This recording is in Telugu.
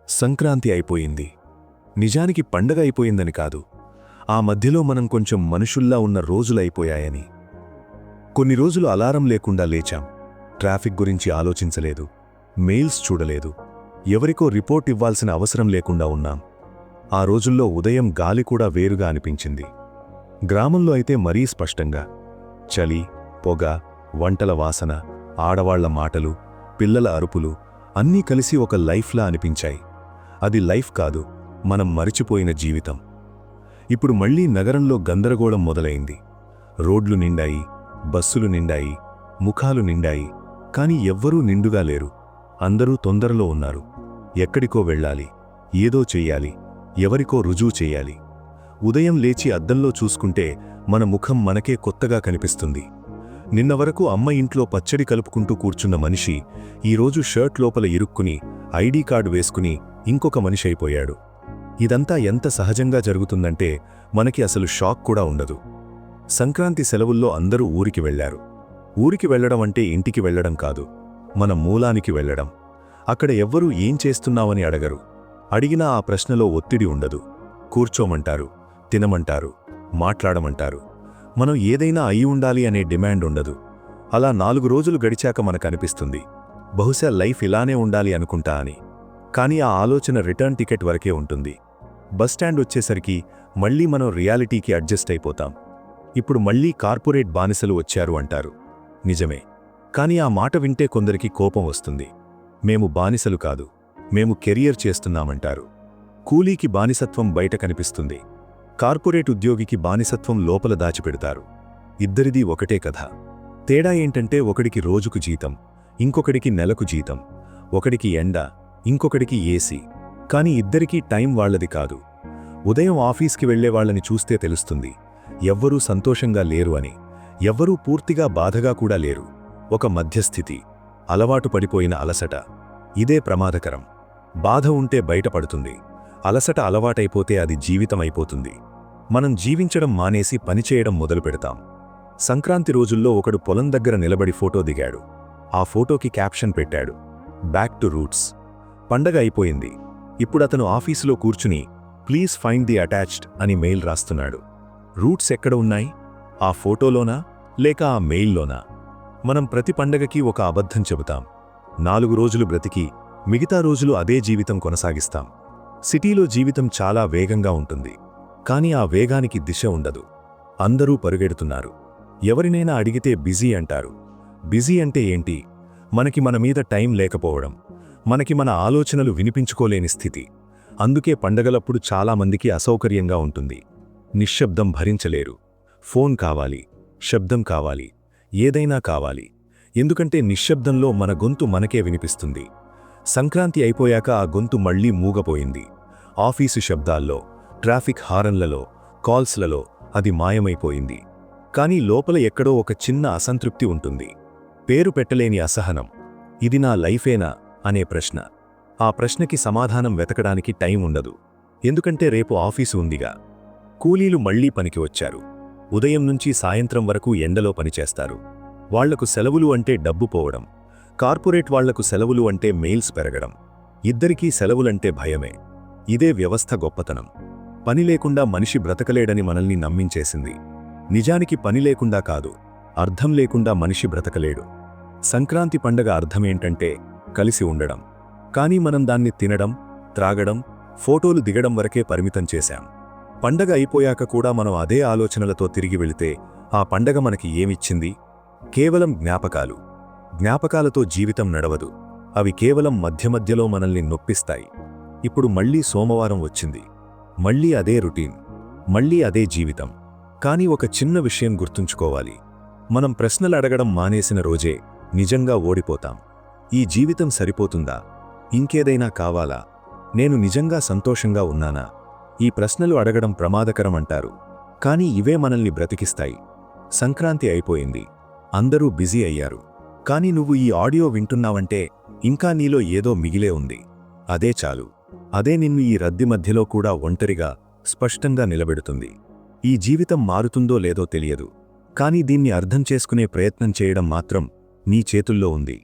సంక్రాంతి అయిపోయింది. నిజానికి పండగ అయిపోయిందని కాదు, ఆ మధ్యలో మనం కొంచెం మనుషుల్లా ఉన్న రోజులైపోయాయని. కొన్ని రోజులు అలారం లేకుండా లేచాం, ట్రాఫిక్ గురించి ఆలోచించలేదు, మెయిల్స్ చూడలేదు, ఎవరికో రిపోర్ట్ ఇవ్వాల్సిన అవసరం లేకుండా ఉన్నాం. ఆ రోజుల్లో ఉదయం గాలి కూడా వేరుగా అనిపించింది. గ్రామంలో అయితే మరీ స్పష్టంగా చలి, పొగ, వంటల వాసన, ఆడవాళ్ల మాటలు, పిల్లల అరుపులు అన్నీ కలిసి ఒక లైఫ్లా అనిపించాయి. అది లైఫ్ కాదు, మనం మరిచిపోయిన జీవితం. ఇప్పుడు మళ్లీ నగరంలో గందరగోళం మొదలైంది. రోడ్లు నిండాయి, బస్సులు నిండాయి, ముఖాలు నిండాయి, కాని ఎవ్వరూ నిండుగా లేరు. అందరూ తొందరలో ఉన్నారు. ఎక్కడికో వెళ్ళాలి, ఏదో చెయ్యాలి, ఎవరికో రుజువు చెయ్యాలి. ఉదయం లేచి అద్దంలో చూసుకుంటే మన ముఖం మనకే కొత్తగా కనిపిస్తుంది. నిన్న వరకు అమ్మ ఇంట్లో పచ్చడి కలుపుకుంటూ కూర్చున్న మనిషి ఈరోజు షర్ట్ లోపల ఇరుక్కుని ఐడీ కార్డు వేసుకుని ఇంకొక మనిషి అయిపోయాడు. ఇదంతా ఎంత సహజంగా జరుగుతుందంటే మనకి అసలు షాక్ కూడా ఉండదు. సంక్రాంతి సెలవుల్లో అందరూ ఊరికి వెళ్లారు. ఊరికి వెళ్లడం అంటే ఇంటికి వెళ్లడం కాదు, మన మూలానికి వెళ్లడం. అక్కడ ఎవ్వరూ ఏం చేస్తున్నావని అడగరు. అడిగినా ఆ ప్రశ్నలో ఒత్తిడి ఉండదు. కూర్చోమంటారు, తినమంటారు, మాట్లాడమంటారు. మనం ఏదైనా అయి ఉండాలి అనే డిమాండ్ ఉండదు. అలా 4 రోజులు గడిచాక మనకనిపిస్తుంది, బహుశా లైఫ్ ఇలానే ఉండాలి అనుకుంటా అని. కానీ ఆ ఆలోచన రిటర్న్ టికెట్ వరకే ఉంటుంది. బస్టాండ్ వచ్చేసరికి మళ్లీ మనం రియాలిటీకి అడ్జస్ట్ అయిపోతాం. ఇప్పుడు మళ్లీ కార్పొరేట్ బానిసలు వచ్చారు అంటారు. నిజమే, కానీ ఆ మాట వింటే కొందరికి కోపం వస్తుంది. మేము బానిసలు కాదు, మేము కెరియర్ చేస్తున్నామంటారు. కూలీకి బానిసత్వం బయట కనిపిస్తుంది, కార్పొరేట్ ఉద్యోగికి బానిసత్వం లోపల దాచిపెడతారు. ఇద్దరిదీ ఒకటే కథ. తేడా ఏంటంటే ఒకడికి రోజుకు జీతం, ఇంకొకడికి నెలకు జీతం. ఒకడికి ఎండ, ఇంకొకడికి ఏసీ. కాని ఇద్దరికీ టైం వాళ్లది కాదు. ఉదయం ఆఫీస్కి వెళ్లేవాళ్లని చూస్తే తెలుస్తుంది, ఎవ్వరూ సంతోషంగా లేరు అని. ఎవ్వరూ పూర్తిగా బాధగా కూడా లేరు. ఒక మధ్యస్థితి, అలవాటు పడిపోయిన అలసట. ఇదే ప్రమాదకరం. బాధ ఉంటే బయటపడుతుంది, అలసట అలవాటైపోతే అది జీవితమైపోతుంది. మనం జీవించడం మానేసి పనిచేయడం మొదలుపెడతాం. సంక్రాంతి రోజుల్లో ఒకడు పొలం దగ్గర నిలబడి ఫోటో దిగాడు. ఆ ఫోటోకి క్యాప్షన్ పెట్టాడు, బ్యాక్ టు రూట్స్. పండగ అయిపోయింది. ఇప్పుడతను ఆఫీసులో కూర్చుని ప్లీజ్ ఫైండ్ ది అటాచ్డ్ అని మెయిల్ రాస్తున్నాడు. రూట్స్ ఎక్కడ ఉన్నాయి? ఆ ఫోటోలోనా లేక ఆ మెయిల్లోనా? మనం ప్రతి పండగకి ఒక అబద్ధం చెబుతాం. 4 రోజులు బ్రతికి మిగతా రోజులు అదే జీవితం కొనసాగిస్తాం. సిటీలో జీవితం చాలా వేగంగా ఉంటుంది, కానీ ఆ వేగానికి దిశ ఉండదు. అందరూ పరుగెడుతున్నారు. ఎవరినైనా అడిగితే బిజీ అంటారు. బిజీ అంటే ఏంటి? మనకి మన మీద టైం లేకపోవడం, మనకి మన ఆలోచనలు వినిపించుకోలేని స్థితి. అందుకే పండగలప్పుడు చాలామందికి అసౌకర్యంగా ఉంటుంది. నిశ్శబ్దం భరించలేరు. ఫోన్ కావాలి, శబ్దం కావాలి, ఏదైనా కావాలి. ఎందుకంటే నిశ్శబ్దంలో మన గొంతు మనకే వినిపిస్తుంది. సంక్రాంతి అయిపోయాక ఆ గొంతు మళ్లీ మూగపోయింది. ఆఫీసు శబ్దాల్లో, ట్రాఫిక్ హారన్లలో, కాల్స్లలో అది మాయమైపోయింది. కానీ లోపల ఎక్కడో ఒక చిన్న అసంతృప్తి ఉంటుంది. పేరు పెట్టలేని అసహనం. ఇది నా లైఫేనా అనే ప్రశ్న. ఆ ప్రశ్నకి సమాధానం వెతకడానికి టైం ఉండదు. ఎందుకంటే రేపు ఆఫీసు ఉందిగా. కూలీలు మళ్లీ పనికి వచ్చారు. ఉదయం నుంచి సాయంత్రం వరకు ఎండలో పనిచేస్తారు. వాళ్లకు సెలవులు అంటే డబ్బు పోవడం. కార్పొరేట్ వాళ్లకు సెలవులు అంటే మెయిల్స్ పెరగడం. ఇద్దరికీ సెలవులంటే భయమే. ఇదే వ్యవస్థ గొప్పతనం. పని లేకుండా మనిషి బ్రతకలేడని మనల్ని నమ్మించేసింది. నిజానికి పని లేకుండా కాదు, అర్థం లేకుండా మనిషి బ్రతకలేడు. సంక్రాంతి పండగ అర్థమేంటంటే కలిసి ఉండడం. కానీ మనం దాన్ని తినడం, త్రాగడం, ఫోటోలు దిగడం వరకే పరిమితం చేశాం. పండగ అయిపోయాక కూడా మనం అదే ఆలోచనలతో తిరిగి వెళితే ఆ పండగ మనకి ఏమిచ్చింది? కేవలం జ్ఞాపకాలు. జ్ఞాపకాలతో జీవితం నడవదు. అవి కేవలం మధ్యమధ్యలో మనల్ని నొప్పిస్తాయి. ఇప్పుడు మళ్లీ సోమవారం వచ్చింది. మళ్లీ అదే రొటీన్, మళ్లీ అదే జీవితం. కానీ ఒక చిన్న విషయం గుర్తుంచుకోవాలి. మనం ప్రశ్నలు అడగడం మానేసిన రోజే నిజంగా ఓడిపోతాం. ఈ జీవితం సరిపోతుందా? ఇంకేదైనా కావాలా? నేను నిజంగా సంతోషంగా ఉన్నానా? ఈ ప్రశ్నలు అడగడం ప్రమాదకరం అంటారు, కానీ ఇవే మనల్ని బ్రతికిస్తాయి. సంక్రాంతి అయిపోయింది, అందరూ బిజీ అయ్యారు. కానీ నువ్వు ఈ ఆడియో వింటున్నావంటే ఇంకా నీలో ఏదో మిగిలే ఉంది. అదే చాలు. అదే నిన్ను ఈ రద్దీ మధ్యలో కూడా ఒంటరిగా, స్పష్టంగా నిలబెడుతుంది. ఈ జీవితం మారుతుందో లేదో తెలియదు, కానీ దీన్ని అర్థం చేసుకునే ప్రయత్నం చేయడం మాత్రం నీ చేతుల్లో ఉంది.